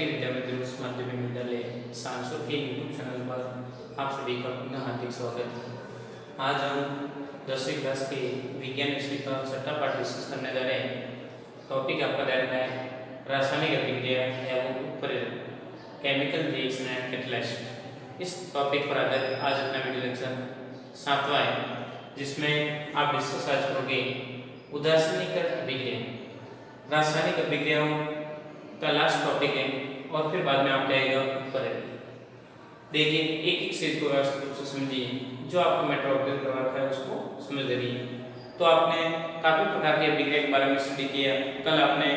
केंद्रीय विद्यामंदिर उच्च माध्यमिक विद्यालय सांसद के यूट्यूब चैनल पर आप सभी का पुनः हार्दिक स्वागत है। आज हम 10वीं क्लास के विज्ञान विषय का छठा पाठ डिस्कस करने जा रहे हैं। टॉपिक आपका दे रखा है रासायनिक अभिक्रिया एवं उत्प्रेरक, केमिकल रिएक्शन एंड कैटलिस्ट। इस टॉपिक पर आधारित आज अपना वीडियो लेक्चर 7वां है, जिसमें आप डिस्कस आज करोगे उदासीनीकरण अभिक्रिया। रासायनिक अभिक्रियाओं का लास्ट टॉपिक है और फिर बाद में आपका आएगा उत्प्रेरक। देखिए एक एक चीज को व्यवस्थित रूप से समझिए, जो आपको मैं टॉपिक करवा रखा है उसको समझ रही है। तो आपने काफी प्रकार की अभिक्रिया के बारे में स्टडी किया। कल आपने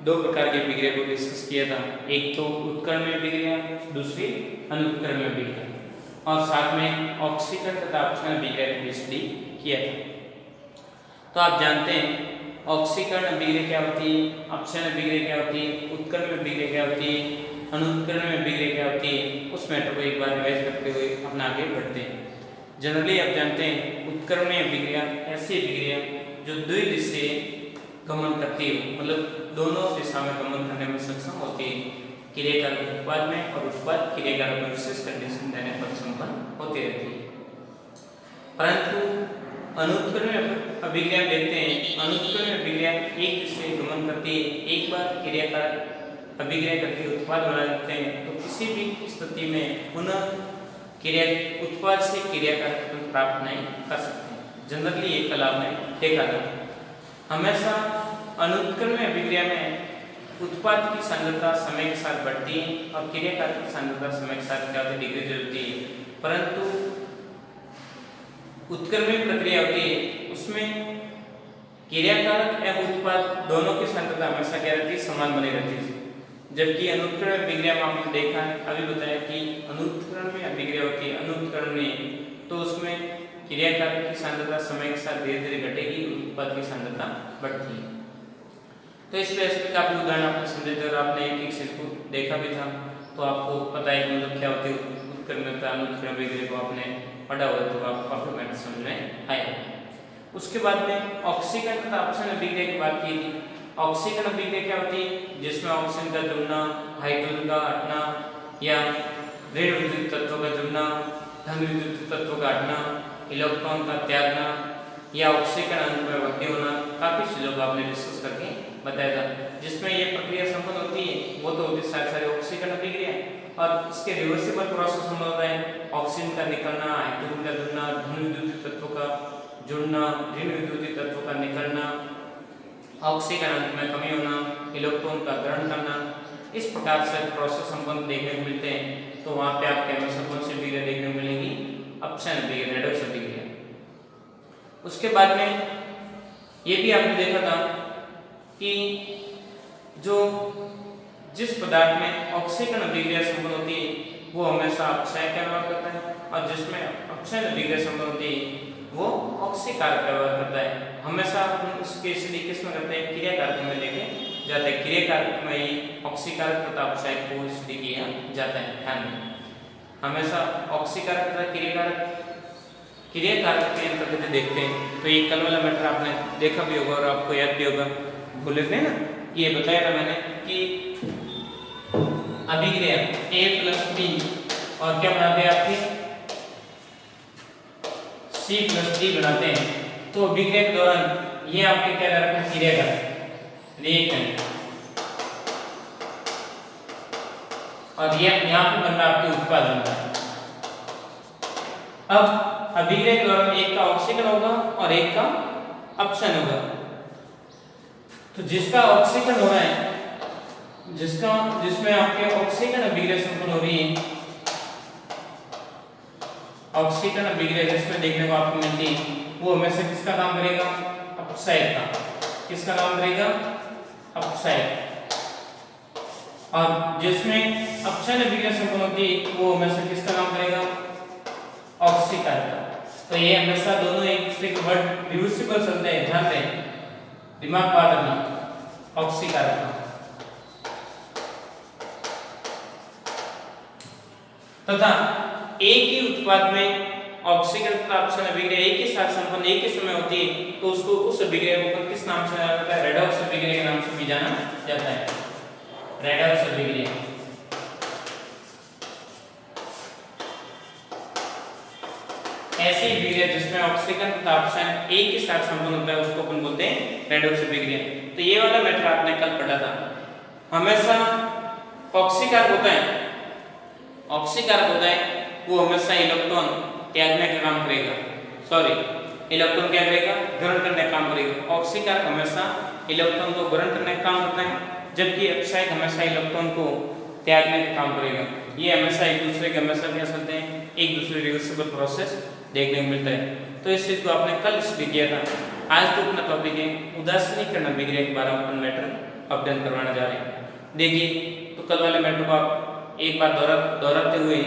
दो प्रकार की अभिक्रिया को डिस्कस किया था, एक तो उत्कर्मण अभिक्रिया, दूसरी अनुत्कर्मण अभिक्रिया, और साथ में ऑक्सीकरण तथा अपक्षय अभिक्रिया को स्टडी किया था। तो आप जानते हैं ऑक्सीकरण अभिक्रिया क्या होती है, अपक्षय अभिक्रिया क्या होती है, उत्कर्मण अभिक्रिया क्या होती है, अनुत्कर्मण अभिक्रिया क्या होती है। उस मैटर को एक बार रिवाइज करते हुए अपना आगे बढ़ते हैं। जनरली आप जानते हैं उत्कर्मण अभिक्रिया ऐसी अभिक्रिया जो द्विदिशीय गमन करती है, मतलब दोनों दिशा में गमन करने में सक्षम होती है। क्रियाकारक उत्पाद में और उत्पाद क्रियाकारक में विशेष कंडीशन देने पर संपन्न होती रहती है। परंतु अनुत्कर्मण अभिक्रिया देखते हैं, अनुत्कर्मण अभिक्रिया एक दिशा गमन करती है, एक बार क्रियाकारक अभिक्रिया करके उत्पाद बना देते हैं, तो किसी भी स्थिति में पुनः क्रिया उत्पाद से क्रियाकारक प्राप्त नहीं कर सकते। जनरली ये कल आपने देखा था। हमेशा अनुत्कर्मण अभिक्रिया में उत्पाद की सांद्रता समय के साथ बढ़ती है और क्रियाकारक की सांद्रता समय के साथ क्या होती है, डिक्रीज होती है। परंतु उत्कर्मण प्रक्रिया होती है, उसमें क्रियाकारक एवं उत्पाद दोनों की सांद्रता हमेशा क्या रहती है, समान बनी रहती है। जबकि अनुत्कर्मण अभिक्रिया में आपने देखा है, अभी बताया कि अनुत्कर्मण अभिक्रिया होती है, अनुत्कर्मण तो उसमें क्रियाकारक की सांद्रता समय के साथ धीरे धीरे घटेगी, उत्पाद की सांद्रता बढ़ती है। तो इस वजह से काफी उदाहरण आपने समझे थे और आपने एक एक चीज को देखा भी था, तो आपको पता है मतलब क्या होती है उत्कर्मण का अनुत्कर्मण अभिक्रिया को आपने पढ़ा हुआ, तो आपको काफी मैटर समझ में आया। उसके बाद में ऑक्सीकरण तथा अपक्षय अभिक्रिया की बात की थी। ऑक्सीकरण अभिक्रिया क्या होती है, जिसमें ऑक्सीजन का जुड़ना, हाइड्रोजन का हटना या ऋण विद्युत तत्वों का जुड़ना, धन विद्युत तत्वों का हटना, इलेक्ट्रॉन का त्यागना या ऑक्सीकरण अणु में वृद्धि होना, काफी चीजों को आपने डिस्कस करके बताया था। जिसमें ये प्रक्रिया संपन्न होती है वो तो होती है सारी ऑक्सीकरण अभिक्रिया, और इसके रिवर्सिबल प्रोसेस में होता है ऑक्सीजन का निकलना, हाइड्रोजन का जुड़ना, धन विद्युत तत्वों का जुड़ना, ऋण विद्युत तत्वों का निकलना, ऑक्सीकरण में कमी होना, इलेक्ट्रॉन का ग्रहण करना। इस प्रकार से प्रोसेस संपन्न देखने को मिलते हैं। तो वहां पे आपके हमेशा कौन सी अभिक्रिया देखने को मिलेगी, अपक्षय अभिक्रिया, रेडॉक्स अभिक्रिया। उसके बाद में ये भी आपने देखा था कि जो जिस पदार्थ में ऑक्सीकरण अभिक्रिया संपन्न होती है वो हमेशा अपक्षय का व्यवहार करता है, और जिसमें अपक्षय अभिक्रिया संपन्न होती है वो ऑक्सीकारक का व्यवहार करता है। हमेशा उसके स्थिति किसमें करते हैं, क्रियाकारक में देखे जाते हैं। क्रियाकारक में ही ऑक्सीकारक तथा अपक्षय को स्थिति किया जाता है। ध्यान में हमेशा ऑक्सीकारक तथा क्रियाकारक के अंतर्गत देखते हैं। तो ये कल वाला मैटर आपने देखा भी होगा और आपको याद भी होगा। भूल गए ना, ये बताया था मैंने कि अभिक्रिया A+B और क्या बनाते हैं आपकी C+D बनाते हैं। तो अभिक्रिया के दौरान ये आपके क्या कर रखा है, क्रियाकारक रिएक्टेंट, और ये यहाँ पे बन रहा है आपके उत्पाद बनता है। अब अभिक्रिया के दौरान एक का ऑक्सीकरण होगा और एक का अपक्षय होगा। तो जिसका ऑक्सीकरण हो रहा है, जिसमें आपके ऑक्सीकरण अभिक्रिया संपन्न हो रही है, ऑक्सीकरण अभिक्रिया जिसमें देखने को आपको मिलती है, वो हमेशा किसका काम करेगा, अपक्षय का। किसका काम करेगा, अपक्षय। और जिसमें अपक्षय अभिक्रिया संपन्न होती है वो हमेशा किसका काम करेगा, ऑक्सीकारक का। तो ये हमेशा दोनों एक दूसरे के वर्ड रिवर्सिबल चलते हैं, ध्यान दें, दिमाग बात रखना, ऑक्सीकारक का। तथा एक ही उत्पाद में ऑक्सीकरण तथा अपक्षय अभिक्रिया एक ही साथ संपन्न एक ही समय होती है, तो उसको उस अभिक्रिया को किस नाम से जाना जाता है, रेडॉक्स अभिक्रिया के नाम से भी जाना जाता है। रेडॉक्स अभिक्रिया। ऐसी अभिक्रिया जिसमें ऑक्सीजन तथा ऑक्सीजन एक ही साथ संपन्न होता है उसको अपन बोलते हैं रेडॉक्स अभिक्रिया। तो ये वाला मैटर आपने कल पढ़ा था। हमेशा ऑक्सीकारक होता है, ऑक्सीकारक होता है वो हमेशा इलेक्ट्रॉन त्यागने का काम करेगा, सॉरी इलेक्ट्रॉन क्या करेगा, ग्रहण करने का काम करेगा। ऑक्सीकारक हमेशा इलेक्ट्रॉन को ग्रहण करने का काम करता है, जबकि अक्षयक हमेशा इलेक्ट्रॉन को त्यागने का काम करेगा। ये हमेशा एक दूसरे के हमेशा क्या चलते हैं, एक दूसरे रिवर्सिबल प्रोसेस देखने को मिलता है। तो इस चीज को आपने कल स्टडी किया था। आज तो अपना टॉपिक है उदासीनीकरण अभिक्रिया के बारे में अपन मैटर अध्ययन करवाने जा रहे हैं। देखिए तो कल वाले मैटर को आप एक बार दोहराते हुए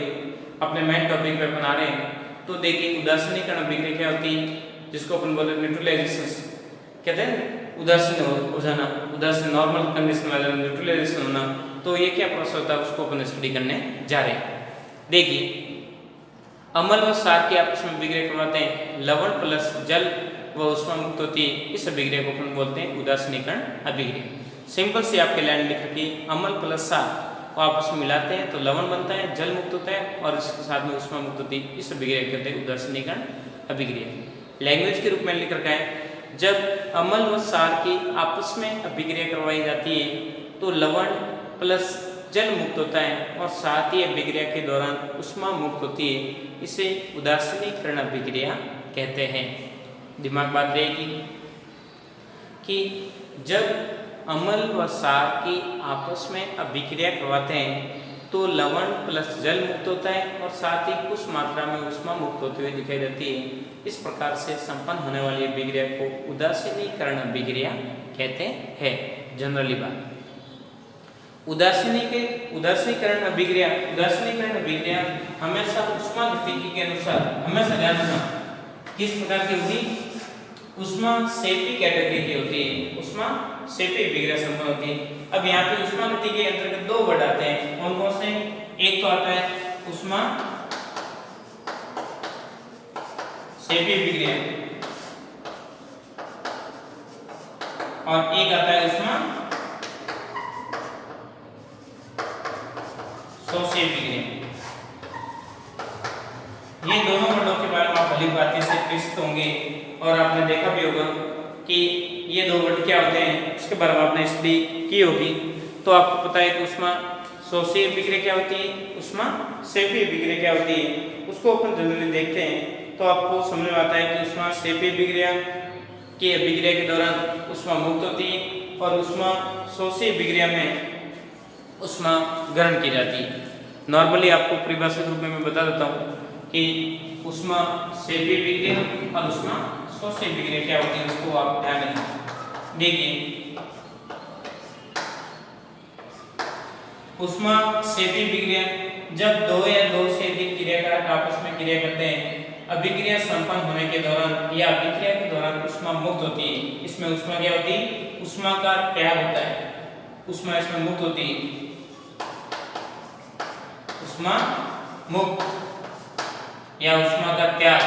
अपने मेन टॉपिक पे अपन आ रहे हैं। तो देखिए उदासीनीकरण अभिक्रिया क्या होती है, जिसको अपन बोलते हैं न्यूट्रलाइजेशन कहते हैं, उदासीन हो जाना, उदासीन नॉर्मल कंडीशन में आ जाना, न्यूट्रलाइजेशन होना। तो ये क्या प्रोसेस होता है उसको अपन स्टडी करने जा रहे हैं। देखिए अम्ल व क्षार की आपस में अभिक्रिया करवाते हैं, लवण प्लस जल व उष्मा मुक्त होती है, इस अभिक्रिया को अपन बोलते हैं उदासीनीकरण अभिक्रिया। सिंपल से आपके लाइन लिख रखी, अम्ल प्लस क्षार को आपस में मिलाते हैं तो लवण बनता है, जल मुक्त होता है और इसके साथ में उष्मा मुक्त होती है, इस अभिक्रिया को कहते हैं उदासीनीकरण अभिक्रिया। लैंग्वेज के रूप में लिख रखा है, जब अम्ल व क्षार की आपस में अभिक्रिया करवाई जाती है तो लवण प्लस जल मुक्त होता है और साथ ही अभिक्रिया के दौरान उष्मा मुक्त होती है, इसे उदासीनीकरण अभिक्रिया कहते हैं। दिमाग बात रहेगी कि जब अम्ल व क्षार की आपस में अभिक्रिया करवाते हैं तो लवण प्लस जल मुक्त होता है और साथ ही कुछ मात्रा में उष्मा मुक्त होते हुए दिखाई देती है। इस प्रकार से संपन्न होने वाली अभिक्रिया को उदासीनीकरण अभिक्रिया कहते हैं। जनरली बात उदासीनीकरण अभिक्रिया हमेशा उष्मा गतिकी के अनुसार, हमेशा ध्यान रखना किस प्रकार की होती, उष्मा सेपी कैटेगरी की होती है, उष्मा सेपी अभिक्रिया संपन्न होती है। अब यहाँ पे उष्मा गतिकी के अंतर्गत दो वर्ड आते हैं, कौन कौन से, एक तो आता है उष्मा सेपी अभिक्रिया और एक आता है उष्मा शोषी अभिक्रिया। ये दोनों वर्डों के बारे में आप भली भांति से परिचित होंगे और आपने देखा भी होगा कि ये दो वर्ड क्या होते हैं, इसके बारे में आपने स्टडी की होगी। तो आपको पता है कि उष्मा शोषी अभिक्रिया क्या होती है, उष्मा सेपी अभिक्रिया क्या होती है, उसको अपन जनरली देखते हैं तो आपको समझ में आता है कि उष्मा सेपी अभिक्रिया की अभिक्रिया के दौरान उष्मा मुक्त होती है और उष्मा शोषी अभिक्रिया में उष्मा ग्रहण की जाती है। नॉर्मली आपको परिभाषित रूप में मैं बता देता हूँ कि उष्मा सेपी अभिक्रिया और उष्मा शोषी अभिक्रिया क्या होती है, उसको आप ध्यान रखें। देखिए उष्मा सेपी अभिक्रिया जब दो या दो से अधिक क्रियाकारक आपस में क्रिया करते हैं, अभिक्रिया संपन्न होने के दौरान या अभिक्रिया के दौरान उष्मा मुक्त होती है। इसमें उष्मा क्या होती है, उष्मा का त्याग होता है, उष्मा इसमें मुक्त होती है, उष्मा मुक्त या उष्मा का त्याग।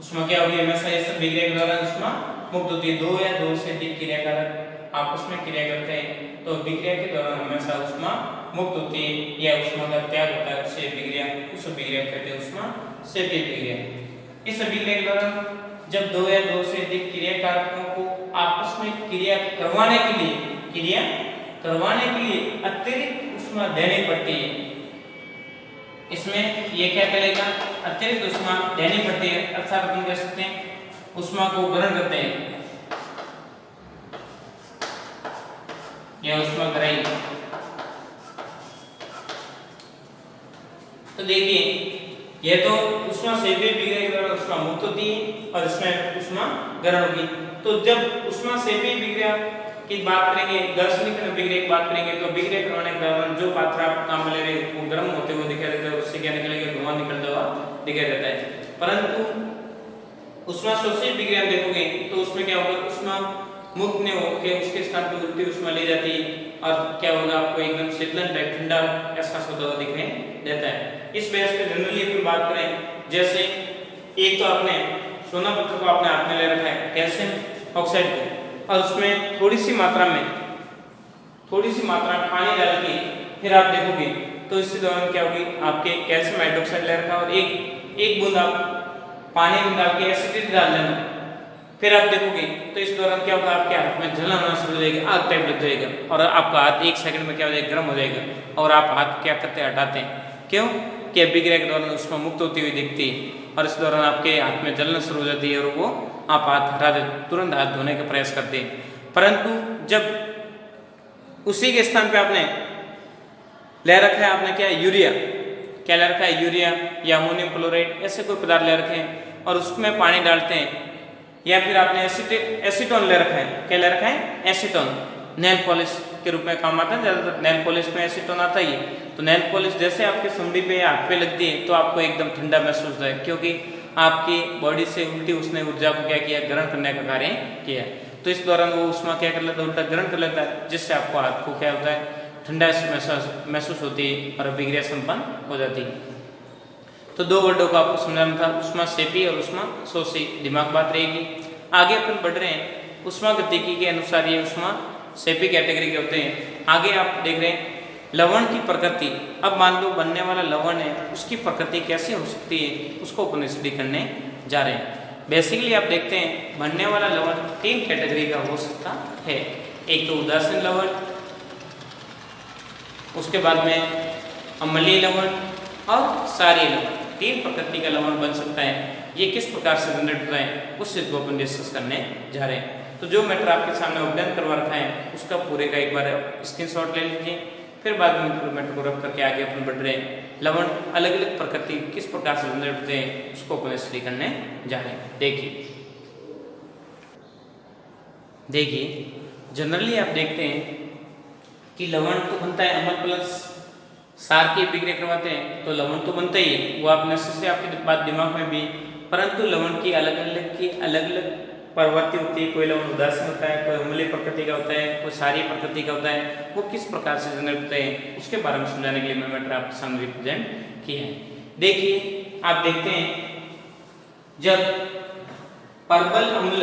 उष्मा क्या होगी, हमेशा इस अभिक्रिया के दौरान उष्मा मुक्त होती है। दो या दो से अधिक क्रियाकारक आपस में क्रिया करते हैं तो अभिक्रिया के दौरान हमेशा उष्मा मुक्त होती है या उष्मा का त्याग होता है, उसे अभिक्रिया, उस अभिक्रिया कहते हैं उष्मा सेपी अभिक्रिया। इस अभिक्रिया के दौरान जब दो या दो से अधिक क्रियाकारकों को आपस में क्रिया करवाने के लिए अतिरिक्त उष्मा देनी पड़ती है, इसमें ये क्या करेगा, अतिरिक्त उष्मा देनी पड़ती है, अर्थात हम कह सकते हैं उष्मा को ग्रहण करते हैं या उष्मा ग्रहण। तो देखिए ये तो उष्मा सेपी अभिक्रिया के दौरान उष्मा मुक्त होती है और इसमें उष्मा ग्रहण होगी। तो जब उष्मा सेपी अभिक्रिया की बात करेंगे, उदासीनीकरण अभिक्रिया की बात करेंगे तो अभिक्रिया करवाने के दौरान जो पात्र आप काम में ले रहे हैं वो गर्म होते हुए दिखाई देता है, उससे क्या निकलेगा, धुआं निकलता हुआ दिखाई देता है। परंतु उष्मा शोषी अभिक्रिया देखोगे तो उसमें क्या होगा, उष्मा मुक्त नहीं होकर उसके स्थान पर उल्टी उष्मा ली जाती है और क्या होगा, आपको एकदम शीतलन टाइप ठंडा ऐसा होता हुआ दिखाई देता है। इस बेस पे जनरली अपन बात करें, जैसे एक तो आपने सोना पत्थर को आपने हाथ में ले रखा है, कैल्शियम ऑक्साइड को, और उसमें थोड़ी सी मात्रा में पानी डाल के फिर आप देखोगे तो इसके दौरान क्या होगी, आपके कैल्शियम हाइड्रोक्साइड ले रखा और एक बूंद आप पानी में डाल के एसिडिटी डाल देना, फिर आप देखोगे तो इस दौरान क्या होगा, आपके हाथ में जलन होना शुरू हो जाएगी, आग टाइप लग जाएगा और आपका हाथ 1 सेकंड में क्या हो जाएगा, गर्म हो जाएगा और आप हाथ क्या करते हैं, हटाते हैं। क्यों कि अभिक्रिया के दौरान उसमें मुक्त होती हुई दिखती है और इस दौरान आपके हाथ में जलन शुरू हो जाती है और वो आप हाथ हटा दे, तुरंत हाथ धोने का प्रयास करते हैं। परंतु जब उसी के स्थान पे आपने ले रखा है, आपने क्या यूरिया, क्या ले रखा है, यूरिया या अमोनियम क्लोराइड ऐसे कोई पदार्थ ले रखे हैं और उसमें पानी डालते हैं, या फिर आपने एसीटोन ले रखा है, क्या ले रखा है, एसीटोन, नेल पॉलिश के रूप में काम आता है, ज़्यादातर नेल पॉलिश में एसीटोन आता ही है। तो नेल पॉलिश जैसे आपके सुंडी पे या हाथ पे लगती है तो आपको एकदम ठंडा महसूस होता है, क्योंकि आपकी बॉडी से उल्टी उसने ऊर्जा को क्या किया, ग्रहण करने का कार्य किया। तो इस दौरान वो उष्मा क्या कर लेता है, उल्टा ग्रहण कर लेता है, जिससे आपको हाथ को क्या होता है, ठंडा महसूस होती है और अभिक्रिया संपन्न हो जाती है। तो 2 वर्डों को आपको समझाना था, उष्मा सेपी और उष्मा शोषी, दिमाग बात रहेगी। आगे अपन बढ़ रहे हैं, उष्मा गतिकी के अनुसार ये उष्मा सेपी कैटेगरी के होते हैं। आगे आप देख रहे हैं लवण की प्रकृति। अब मान लो बनने वाला लवण है, उसकी प्रकृति कैसी हो सकती है, उसको अपन स्टडी करने जा रहे हैं। बेसिकली आप देखते हैं बनने वाला लवण 3 कैटेगरी का हो सकता है। एक तो उदासीन लवण, उसके बाद में अम्लीय लवण और क्षारीय लवण, 3 प्रकृति का लवण बन सकता है। ये किस प्रकार से जनरेट होता है उस चीज को अपन डिस्कस करने जा रहे हैं। तो जो मैटर आपके सामने अध्ययन करवा रखा है उसका पूरे का एक बार स्क्रीनशॉट ले लीजिए, फिर बाद में पूरे मैटर को रख करके आगे अपन बढ़ रहे हैं। लवण अलग अलग प्रकृति किस प्रकार से जनरेट होते हैं उसको अपन स्टडी करने जा रहे हैं। देखिए जनरली आप देखते हैं कि लवण तो बनता है, अम्ल प्लस क्षार की अभिक्रिया करवाते हैं तो लवण तो बनता ही है, वो आप नेसेसरी आपके बात दिमाग में भी। परंतु लवण की अलग अलग प्रवृत्ति होती है। कोई लवण उदासीन होता है, कोई अम्लीय प्रकृति का होता है, कोई क्षारीय प्रकृति का होता है। वो किस प्रकार से जनरेट होते हैं उसके बारे में समझाने के लिए मैं मैटर आपके सामने रिप्रेजेंट किया है। देखिए आप देखते हैं जब परबल अम्ल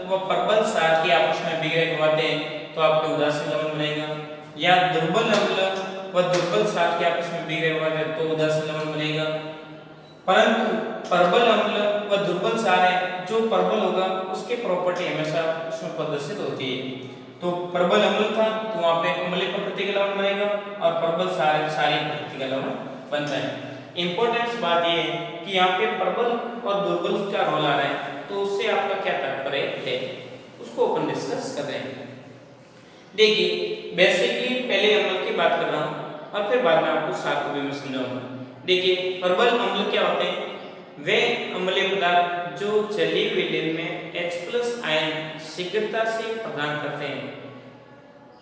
व परबल क्षार की आपस में अभिक्रिया करवाते हैं तो आपके उदासीन लवण बनेगा, या दुर्बल अम्ल व दुर्बल क्षार की आपस में अभिक्रिया करवाते हैं तो उदासीन लवण बनेगा। परंतु प्रबल अम्ल व दुर्बल क्षार है, जो प्रबल होगा उसकी प्रॉपर्टी हमेशा उसमें प्रदर्शित होती है। तो प्रबल अम्ल था तो वहां पे अम्लीय प्रकृति का लवण बनेगा और प्रबल क्षारीय प्रकृति का लवण बनता है। इंपॉर्टेंस बात यह है कि यहाँ पे प्रबल और दुर्बल का रोल आ रहा है, तो उससे आपका क्या तात्पर्य है उसको अपन डिस्कस कर रहे हैं। देखिए बेसिकली पहले अम्ल की बात कर रहा हूँ और फिर बाद में आपको क्षार को भी मैं समझाऊंगा। देखिए प्रबल अम्ल क्या होते हैं, वे अम्लीय पदार्थ जो जलीय विलयन में H+ आयन शीघ्रता से प्रदान करते हैं।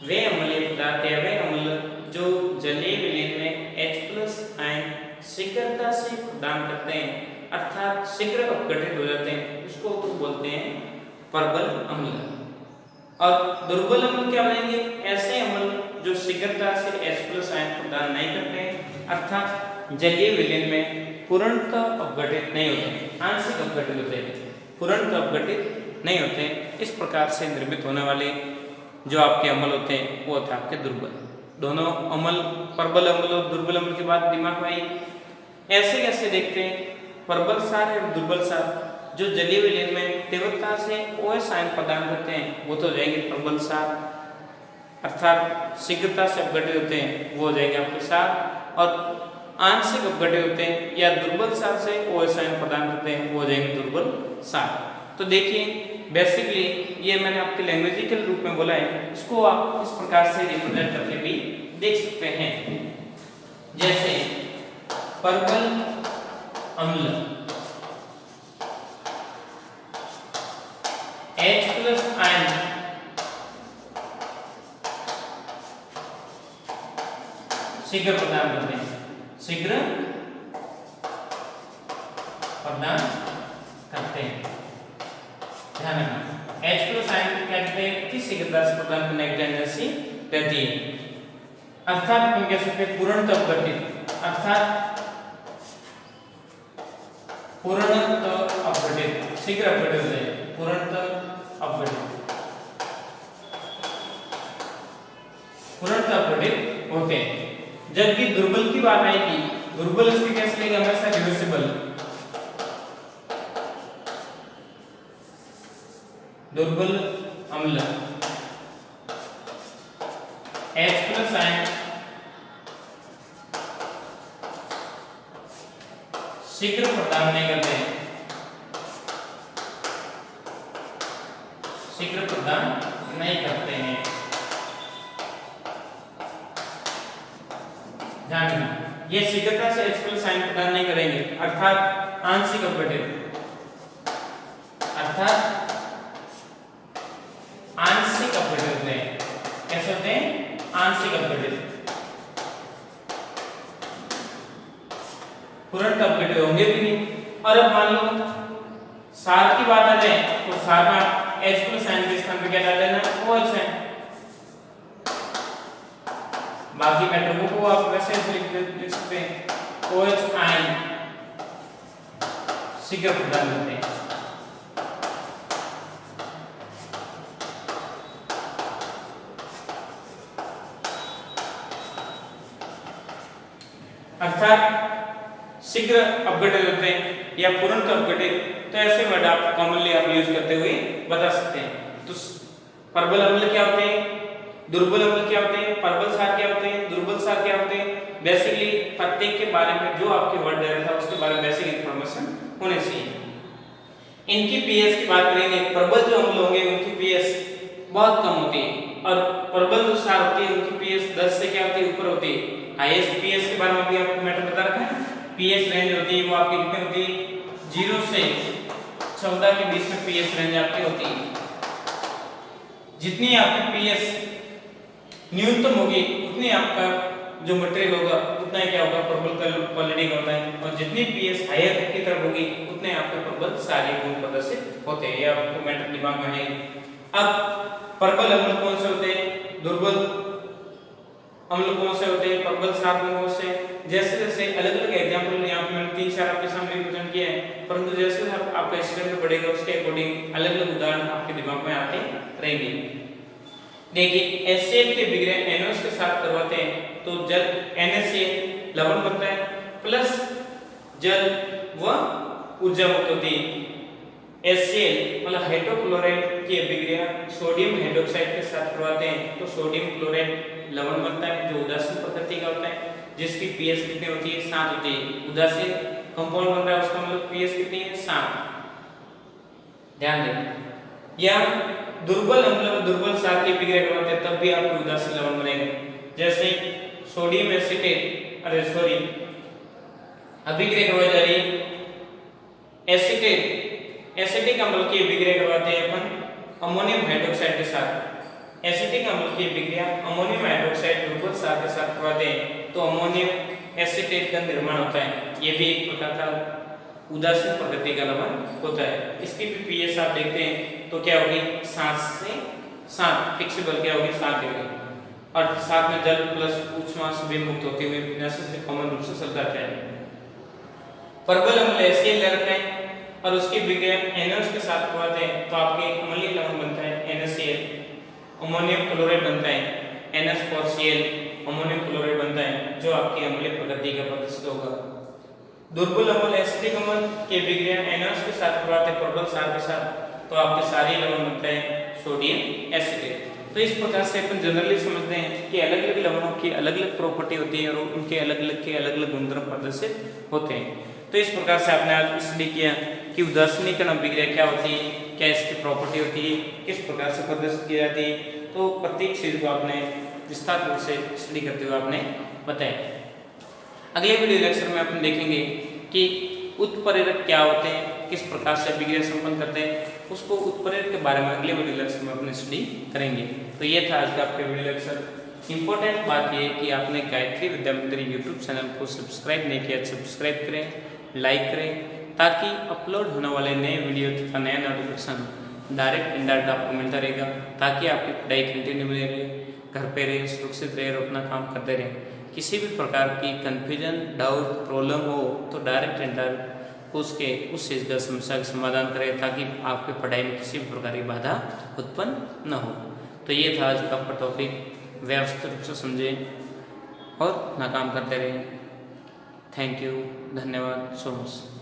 वे अम्लीय पदार्थ या वे अम्ल जो जलीय विलयन में H+ आयन शीघ्रता से प्रदान करते हैं, अर्थात शीघ्र अपघटित हो जाते हैं, उसको तो बोलते हैं प्रबल अम्ल। और दुर्बल अम्ल क्या बनेंगे, ऐसे अम्ल जो शीघ्रता से H+ आयन प्रदान नहीं करते, अर्थात जलीय विलयन में पूर्णतः अपघटित नहीं होते, आंशिक अपघटित होते हैं, पूर्णतः अपघटित नहीं होते। इस प्रकार से निर्मित होने वाले जो आपके अम्ल होते हैं वो होते हैं आपके दुर्बल। दोनों अम्ल प्रबल अम्ल और दुर्बल अम्ल की बात दिमाग में आई। ऐसे कैसे देखते हैं, प्रबल क्षार और दुर्बल क्षार जो जलीय विलयन में तीव्रता से OH आयन प्रदान करते हैं वो तो हो जाएंगे प्रबल क्षार, अर्थात शीघ्रता से अपघटित होते हैं वो हो जाएंगे आपके क्षार, और आंशिक अपघटित होते हैं या दुर्बल क्षार से OH आयन प्रदान करते हैं वो हो जाएंगे दुर्बल क्षार। तो देखिए बेसिकली ये मैंने आपके लैंग्वेजिकल रूप में बोला है, इसको आप इस प्रकार से रिप्रेजेंट करके भी देख सकते हैं। जैसे प्रबल अम्ल H+ आयन शीघ्र प्रदान करते हैं, शीघ्र प्रदान करते हैं। ध्यान रखना H+ आयन क्या कहते हैं कि शीघ्रता से प्रदान करने की टेंडेंसी रहती है, अर्थात हम कह सकते हैं पूर्णतः अपघटित, अर्थात पूर्णतः अपघटित, शीघ्र अपघटित है, पूर्णतः अपघटित, तुरंत अपघटित होते हैं। जबकि दुर्बल की बात आएगी, दुर्बल स्थिति कैसे लेगा, हमेशा रिवर्सिबल, दुर्बल अम्ल H+ आयन शीघ्र प्रदान नहीं करते हैं, शीघ्र प्रदान नहीं करते हैं। ध्यान रखना, ये शीघ्रता से H+ आयन प्रदान नहीं करेंगे, अर्थात आंशिक अपघटित, अर्थात आंशिक अपघटित होते हैं। कैसे होते हैं, आंशिक अपघटित, तुरंत अपघटित होंगे भी नहीं। और अब मान लो सार की बात आ जाए तो सार में H+ आयन के स्थान पे क्या डाल देना, OH है। बाकी मेटलों को आप वैसे लिख सकते हैं, OH आयन शीघ्र प्रदान करते हैं। अर्थात शीघ्र अपघटित होते हैं या तुरंत अपघटित, तो ऐसे वर्ड आप कॉमनली आप यूज करते हुए बता सकते हैं। तो प्रबल अम्ल क्या होते हैं, दुर्बल अम्ल क्या होते हैं, प्रबल सार क्या होते हैं, दुर्बल सार क्या होते हैं। बेसिकली प्रत्येक के बारे में जो आपके वर्ड दे रहा था उसके बारे में बेसिक इंफॉर्मेशन होने चाहिए। इनकी पीएच की बात करेंगे, प्रबल जो अम्ल होंगे उनकी पीएच बहुत कम होती है और प्रबल जो सार होती है उनकी पीएच 10 से क्या होती है, ऊपर होती है। हाईएस्ट पीएच के बारे में भी आपको मैटर बता रखा है, पीएच रेंज होती है वो आपकी कितनी होती है, 0 से 14 के बीच में पीएच रेंज आपकी होती है। जितनी आपकी पीएच न्यूनतम होगी उतनी आपका जो मटेरियल होगा उतना ही क्या होगा, प्रबल क्वालिटी का होता है। और जितनी पीएच हायर की तरफ होगी उतने आपके प्रबल सारी गुण प्रदर्शित होते हैं। ये आपको मैटर दिमाग में है। अब प्रबल अम्ल कौन से होते हैं, दुर्बल अम्ल कौन से होते हैं, प्रबल सार कौन से। जैसे जैसे अलग अलग एग्जांपल यहाँ पे मैंने 3-4 आपके सामने रिप्रेजेंट किए हैं, परंतु जैसे आपका एक्सपीरियंस बढ़ेगा उसके अकॉर्डिंग अलग अलग उदाहरण आपके दिमाग में आते रहेंगे। देखिए HCl के बिगड़े NaOH के साथ करवाते हैं तो जल NaCl लवण बनता है प्लस जल व ऊर्जा मुक्त होती है। HCl मतलब हाइड्रोक्लोराइड की अभिक्रिया सोडियम हाइड्रोक्साइड के साथ करवाते हैं तो सोडियम क्लोराइड लवण बनता है जो उदासीन प्रकृति का होता है, जिसकी पीएच कितनी होती है, 7 होती है। उदासीन कंपाउंड बन रहा है उसका मतलब पीएच कितनी है, 7। ध्यान दें। या दुर्बल अम्ल और दुर्बल सार की अभिक्रिया करवाते हैं तब भी आपको उदासीन लवण बनेगा। जैसे सोडियम एसिटेट अभिक्रिया करवाई जा रही है एसिटिक अम्ल की अभिक्रिया करवाते हैं अपन अमोनियम हाइड्रोक्साइड के साथ। एसिटिक अम्ल की अभिक्रिया अमोनियम हाइड्रोक्साइड दुर्बल सार के साथ करवाते हैं तो अमोनियम एसिटेट का निर्माण होता है। ये भी एक प्रकार का उदासीन प्रकृति का लवण होता है। इसकी भी पीएच आप देखते हैं तो क्या होगी, 7 से 7 फिक्सिबल क्या होगी, 7 डिग्री और साथ में जल प्लस ऊष्मा से मुक्त होते हुए से कॉमन रूप से चल जाता है। प्रबल अम्ल HCl ले रखा है और उसकी अभिक्रिया NaOH के साथ करवाते हैं तो आपके अम्लीय लवण बनता है NaCl, अमोनियम क्लोराइड बनता है NH4Cl, अमोनियम क्लोराइड बनता है जो आपकी अम्लीय प्रकृति का प्रदर्शित होगा। दुर्बल अम्ल एसिटिक अम्ल की अभिक्रिया NaOH के साथ करवाते हैं प्रबल सार के साथ तो आपके सारे लवण बनता है सोडियम एसिटेट। तो इस प्रकार से अपन जनरली समझते हैं कि अलग अलग लवणों की अलग अलग प्रॉपर्टी होती है और उनके अलग अलग गुणधर्म प्रदर्शित होते हैं। तो इस प्रकार से आपने आज स्टडी किया कि उदासीनीकरण अभिक्रिया क्या होती है, क्या इसकी प्रॉपर्टी होती है, किस प्रकार से प्रदर्शित की जाती है। तो प्रत्येक चीज को आपने विस्तार रूप से स्टडी करते हुए आपने बताया। अगले वीडियो लेक्चर में अपन देखेंगे कि उत्प्रेरक क्या होते हैं, किस प्रकार से अभिक्रिया संपन्न करते हैं, उसको उत्प्रेरक के बारे में अगले वीडियो लेक्चर में अपन स्टडी करेंगे। तो ये था आज का आपका वीडियो लेक्चर। इंपॉर्टेंट बात यह है कि आपने गायत्री विद्या मंदिर यूट्यूब चैनल को सब्सक्राइब नहीं किया, सब्सक्राइब करें, लाइक करें, ताकि अपलोड होने वाले नए वीडियो तथा नया नोटिफिकेशन डायरेक्ट इनडायरेक्ट आपको मिलता रहेगा, ताकि आपकी पढ़ाई कंटिन्यू बनी रहे, घर पे रहे, सुरक्षित रहे और अपना काम करते रहें। किसी भी प्रकार की कन्फ्यूजन, डाउट, प्रॉब्लम हो तो डायरेक्ट इनडायरेक्ट उसके उस चीज़ का समस्या का समाधान करें ताकि आपकी पढ़ाई में किसी भी प्रकार की बाधा उत्पन्न न हो। तो ये था आज का आपका टॉपिक, व्यवस्थित रूप से समझें और अपना काम करते रहें। थैंक यू, धन्यवाद सो मच।